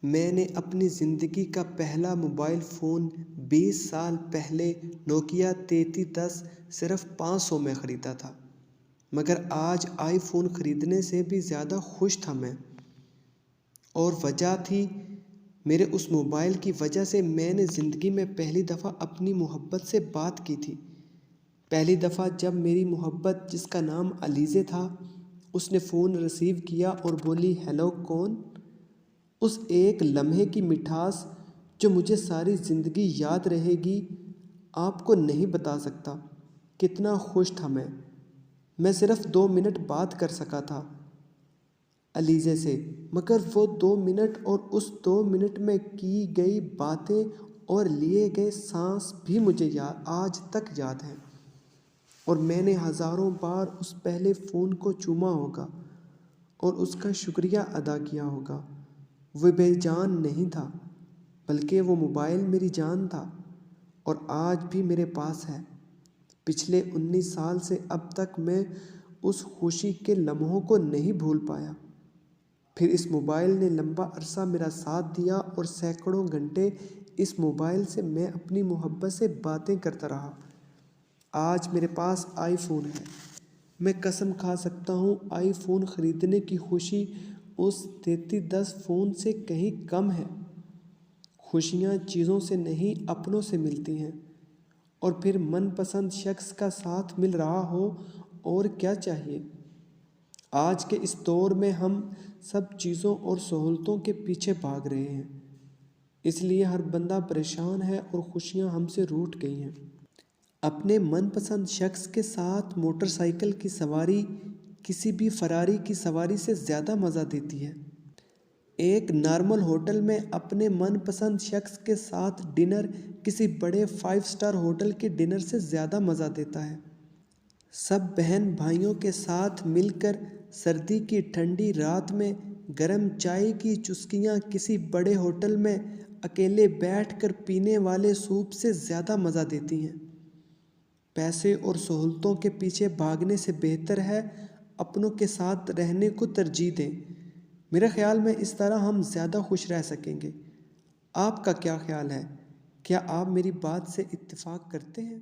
मैंने अपनी ज़िंदगी का पहला मोबाइल फ़ोन 20 साल पहले नोकिया 3310 सिर्फ 500 में ख़रीदा था, मगर आज आईफ़ोन ख़रीदने से भी ज़्यादा खुश था मैं। और वजह थी मेरे उस मोबाइल की वजह से मैंने ज़िंदगी में पहली दफ़ा अपनी मोहब्बत से बात की थी। पहली दफ़ा जब मेरी मोहब्बत, जिसका नाम अलीज़े था, उसने फ़ोन रिसीव किया और बोली, हेलो कौन। उस एक लम्हे की मिठास जो मुझे सारी ज़िंदगी याद रहेगी, आपको नहीं बता सकता कितना खुश था मैं सिर्फ 2 मिनट बात कर सका था अलीज़े से, मगर वो 2 मिनट और उस 2 मिनट में की गई बातें और लिए गए सांस भी मुझे आज तक याद हैं। और मैंने हज़ारों बार उस पहले फ़ोन को चूमा होगा और उसका शुक्रिया अदा किया होगा। वो बेजान नहीं था, बल्कि वो मोबाइल मेरी जान था और आज भी मेरे पास है। पिछले 19 साल से अब तक मैं उस खुशी के लम्हों को नहीं भूल पाया। फिर इस मोबाइल ने लंबा अरसा मेरा साथ दिया और सैकड़ों घंटे इस मोबाइल से मैं अपनी मोहब्बत से बातें करता रहा। आज मेरे पास आईफ़ोन है। मैं कसम खा सकता हूँ, आईफ़ोन ख़रीदने की खुशी उस 3310 फ़ोन से कहीं कम है। खुशियाँ चीज़ों से नहीं, अपनों से मिलती हैं। और फिर मनपसंद शख्स का साथ मिल रहा हो, और क्या चाहिए। आज के इस दौर में हम सब चीज़ों और सहूलतों के पीछे भाग रहे हैं, इसलिए हर बंदा परेशान है और खुशियाँ हमसे रूठ गई हैं। अपने मनपसंद शख्स के साथ मोटरसाइकिल की सवारी किसी भी फरारी की सवारी से ज़्यादा मज़ा देती है। एक नॉर्मल होटल में अपने मनपसंद शख्स के साथ डिनर किसी बड़े 5 स्टार होटल के डिनर से ज़्यादा मज़ा देता है। सब बहन भाइयों के साथ मिलकर सर्दी की ठंडी रात में गर्म चाय की चुस्कियाँ किसी बड़े होटल में अकेले बैठकर पीने वाले सूप से ज़्यादा मज़ा देती हैं। पैसे और सहूलतों के पीछे भागने से बेहतर है अपनों के साथ रहने को तरजीह दें। मेरे ख़्याल में इस तरह हम ज़्यादा खुश रह सकेंगे। आपका क्या ख़्याल है? क्या आप मेरी बात से इत्तेफ़ाक करते हैं?